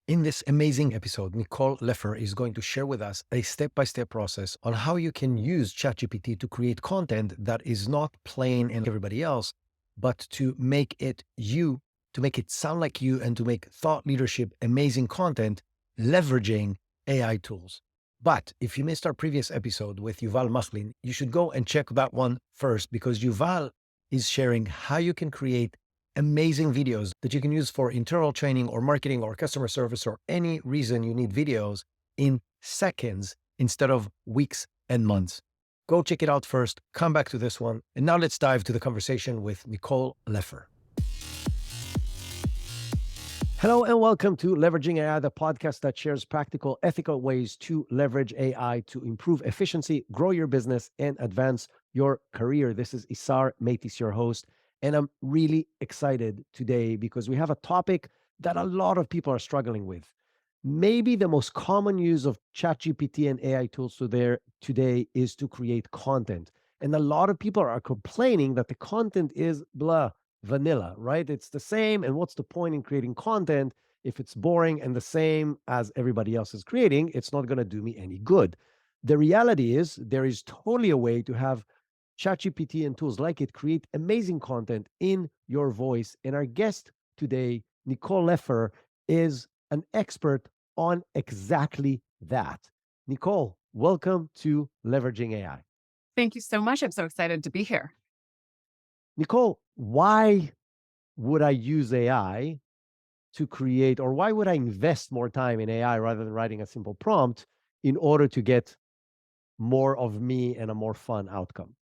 In this amazing episode, Nicole Leffer is going to share with us a step-by-step process on how you can use ChatGPT to create content that is not plain and everybody else, but to make it you, to make it sound like you, and to make thought leadership amazing content leveraging AI tools. But if you missed our previous episode with Yuval Machlin, you should go and check that one first, because Yuval is sharing how you can create amazing videos that you can use for internal training or marketing or customer service or any reason you need videos in seconds instead of weeks and months. Go check it out first, come back to this one. And now let's dive to the conversation with Nicole Leffer. Hello and welcome to Leveraging AI, the podcast that shares practical, ethical ways to leverage AI to improve efficiency, grow your business, and advance your career. This is Isar Meitis, your host. And I'm really excited today because we have a topic that a lot of people are struggling with. Maybe the most common use of ChatGPT and AI tools today is to create content. And a lot of people are complaining that the content is blah, vanilla, right? It's the same. And what's the point in creating content if it's boring and the same as everybody else is creating? It's not going to do me any good. The reality is there is totally a way to have ChatGPT and tools like it create amazing content in your voice. And our guest today, Nicole Leffer, is an expert on exactly that. Nicole, welcome to Leveraging AI. Thank you so much. I'm so excited to be here. Nicole, why would I use AI to create, or why would I invest more time in AI rather than writing a simple prompt in order to get more of me and a more fun outcome?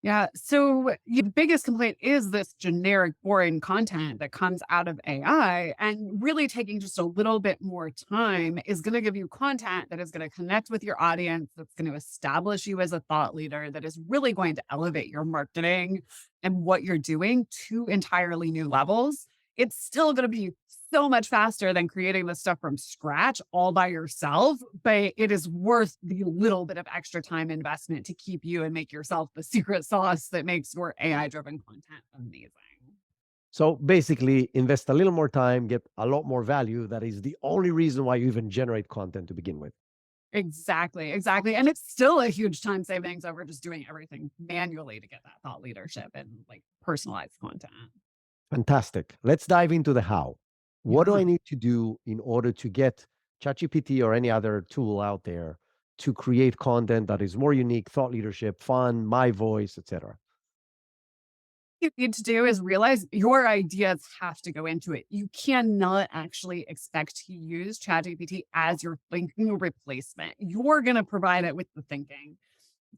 Yeah. So the biggest complaint is this generic, boring content that comes out of AI. And really taking just a little bit more time is going to give you content that is going to connect with your audience, that's going to establish you as a thought leader, that is really going to elevate your marketing and what you're doing to entirely new levels. It's still going to be so much faster than creating this stuff from scratch all by yourself, but it is worth the little bit of extra time investment to keep you and make yourself the secret sauce that makes your AI driven content amazing. So basically, invest a little more time, get a lot more value. That is the only reason why you even generate content to begin with. Exactly. Exactly. And it's still a huge time savings over just doing everything manually to get that thought leadership and like personalized content. Fantastic. Let's dive into the how. What do Yeah. I need to do in order to get ChatGPT or any other tool out there to create content that is more unique, thought leadership, fun, my voice, etc.? You need to do is realize your ideas have to go into it. You cannot actually expect to use ChatGPT as your thinking replacement. You're going to provide it with the thinking.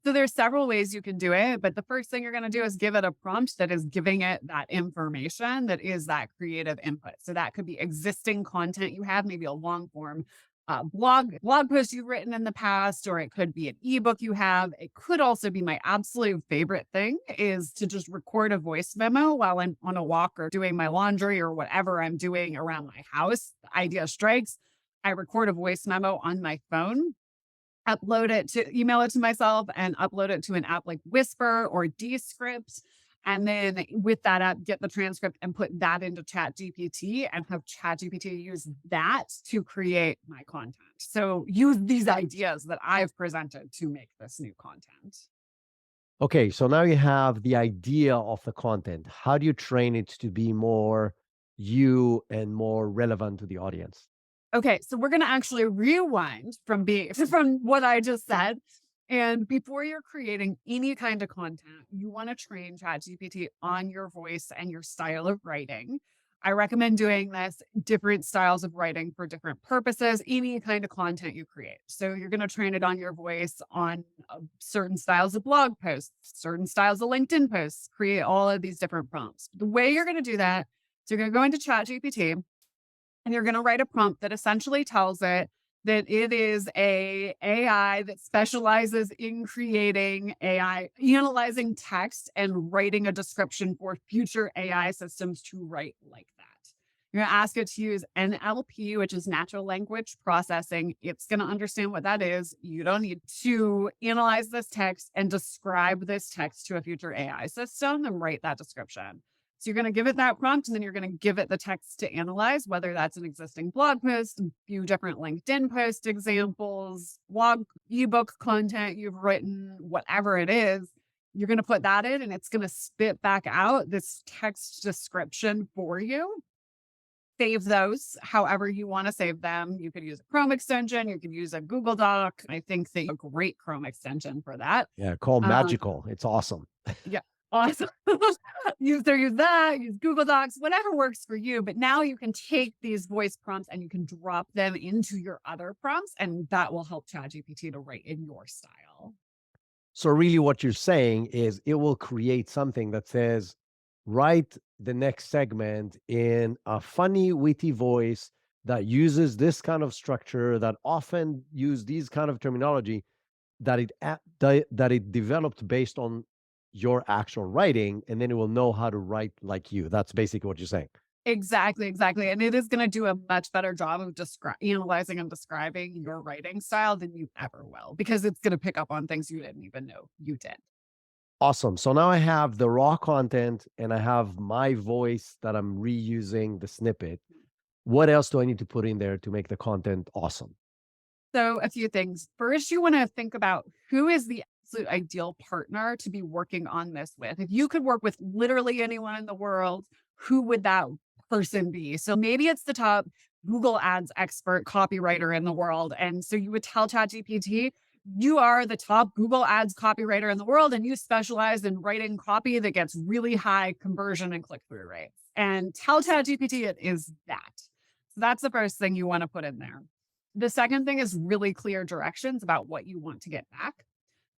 So there's several ways you can do it, but the first thing you're going to do is give it a prompt that is giving it that information that is that creative input. So that could be existing content you have, maybe a long form blog post you've written in the past, or it could be an ebook you have. It could also be my absolute favorite thing is to just record a voice memo while I'm on a walk or doing my laundry or whatever I'm doing around my house. The idea strikes. I record a voice memo on my phone, email it to myself and upload it to an app like Whisper or Descript. And then with that app, get the transcript and put that into ChatGPT and have ChatGPT use that to create my content. So use these ideas that I've presented to make this new content. Okay, so now you have the idea of the content. How do you train it to be more you and more relevant to the audience? Okay, so we're going to actually rewind from what I just said. And before you're creating any kind of content, you want to train ChatGPT on your voice and your style of writing. I recommend doing this, different styles of writing for different purposes, any kind of content you create. So you're going to train it on your voice, on certain styles of blog posts, certain styles of LinkedIn posts, create all of these different prompts. The way you're going to do that, so you're going to go into ChatGPT and you're going to write a prompt that essentially tells it that it is a AI that specializes in creating AI, analyzing text and writing a description for future AI systems to write like that. You're going to ask it to use NLP, which is natural language processing. It's going to understand what that is. You don't need to analyze this text and describe this text to a future AI system and write that description. So you're going to give it that prompt, and then you're going to give it the text to analyze, whether that's an existing blog post, a few different LinkedIn post examples, blog, ebook content you've written, whatever it is. You're going to put that in, and it's going to spit back out this text description for you. Save those however you want to save them. You could use a Chrome extension. You could use a Google Doc. I think a great Chrome extension for that. Yeah, called Um, Magical. It's awesome. yeah, awesome. use that, use Google Docs, whatever works for you. But now you can take these voice prompts and you can drop them into your other prompts, and that will help ChatGPT to write in your style. So really what you're saying is it will create something that says, write the next segment in a funny, witty voice that uses this kind of structure, that often use these kind of terminology, that it developed based on your actual writing, and then it will know how to write like you. That's basically what you're saying. Exactly. And it is going to do a much better job of analyzing and describing your writing style than you ever will, because it's going to pick up on things you didn't even know you did. Awesome. So now I have the raw content and I have my voice that I'm reusing the snippet. What else do I need to put in there to make the content awesome? So a few things. First, you want to think about who is the absolute ideal partner to be working on this with. If you could work with literally anyone in the world, who would that person be? So maybe it's the top Google Ads expert copywriter in the world. And so you would tell ChatGPT, you are the top Google Ads copywriter in the world, and you specialize in writing copy that gets really high conversion and click-through rates. And tell ChatGPT it is that. So that's the first thing you want to put in there. The second thing is really clear directions about what you want to get back.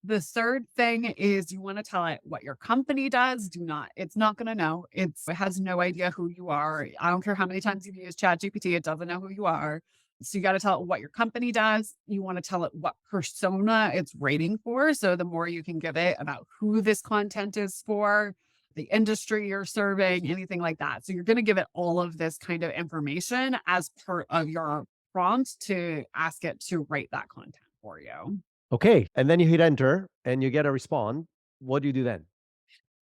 The third thing is you want to tell it what your company does. It's not going to know. It has no idea who you are. I don't care how many times you've used ChatGPT, it doesn't know who you are. So you got to tell it what your company does. You want to tell it what persona it's rating for. So the more you can give it about who this content is for, the industry you're serving, anything like that. So you're going to give it all of this kind of information as part of your prompt to ask it to write that content for you. Okay. And then you hit enter and you get a response. What do you do then?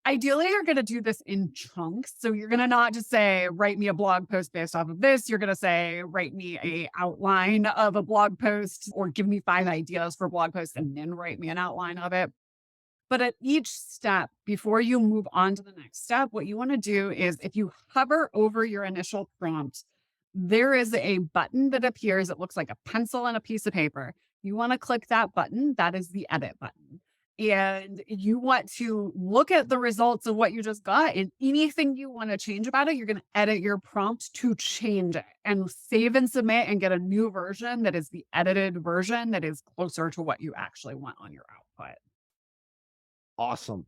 Ideally, you're going to do this in chunks. So you're going to not just say, write me a blog post based off of this. You're going to say, write me a outline of a blog post, or give me 5 ideas for blog posts and then write me an outline of it. But at each step, before you move on to the next step, what you want to do is, if you hover over your initial prompt, there is a button that appears. It looks like a pencil and a piece of paper. You want to click that button. That is the edit button. And you want to look at the results of what you just got, and anything you want to change about it, you're going to edit your prompt to change it and save and submit and get a new version that is the edited version that is closer to what you actually want on your output. Awesome.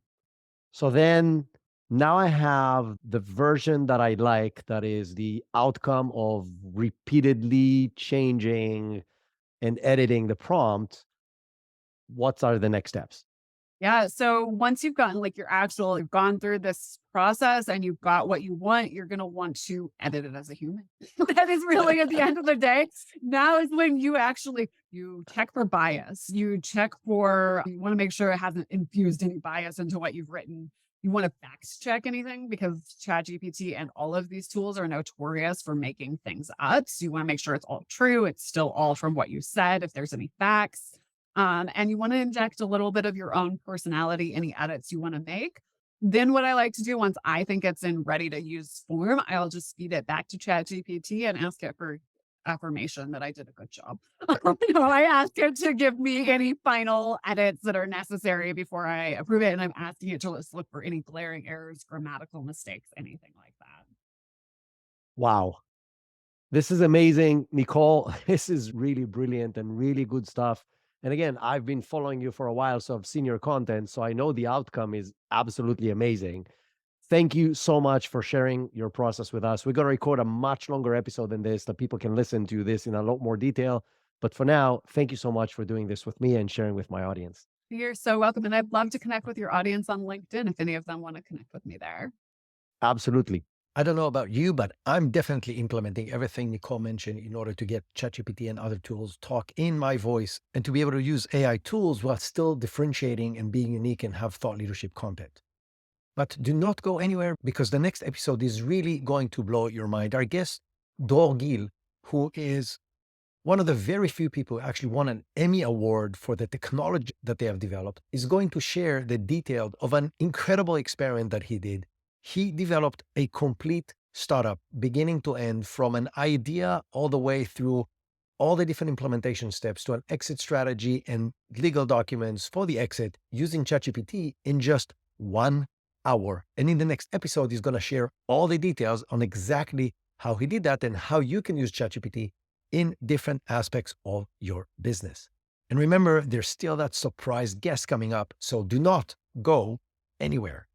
So then now I have the version that I like, that is the outcome of repeatedly changing and editing the prompt. What are the next steps? Yeah. So once you've gotten you've gone through this process and you've got what you want, you're going to want to edit it as a human. That is really, at the end of the day, now is when you check for bias. You want to make sure it hasn't infused any bias into what you've written. You want to fact check anything, because ChatGPT and all of these tools are notorious for making things up. So you want to make sure it's all true. It's still all from what you said, if there's any facts. And you want to inject a little bit of your own personality, any edits you want to make. Then what I like to do, once I think it's in ready to use form, I'll just feed it back to ChatGPT and ask it for affirmation that I did a good job. I ask it to give me any final edits that are necessary before I approve it. And I'm asking it to just look for any glaring errors, grammatical mistakes, anything like that. Wow. This is amazing, Nicole. This is really brilliant and really good stuff. And again, I've been following you for a while, so I've seen your content, so I know the outcome is absolutely amazing. Thank you so much for sharing your process with us. We're going to record a much longer episode than this, that people can listen to this in a lot more detail. But for now, thank you so much for doing this with me and sharing with my audience. You're so welcome. And I'd love to connect with your audience on LinkedIn if any of them want to connect with me there. Absolutely. I don't know about you, but I'm definitely implementing everything Nicole mentioned in order to get ChatGPT and other tools talk in my voice, and to be able to use AI tools while still differentiating and being unique and have thought leadership content. But do not go anywhere, because the next episode is really going to blow your mind. Our guest, Dor Gil, who is one of the very few people who actually won an Emmy Award for the technology that they have developed, is going to share the details of an incredible experiment that he did. He developed a complete startup, beginning to end, from an idea all the way through all the different implementation steps to an exit strategy and legal documents for the exit, using ChatGPT in just 1 hour. And in the next episode, he's going to share all the details on exactly how he did that and how you can use ChatGPT in different aspects of your business. And remember, there's still that surprise guest coming up, so do not go anywhere.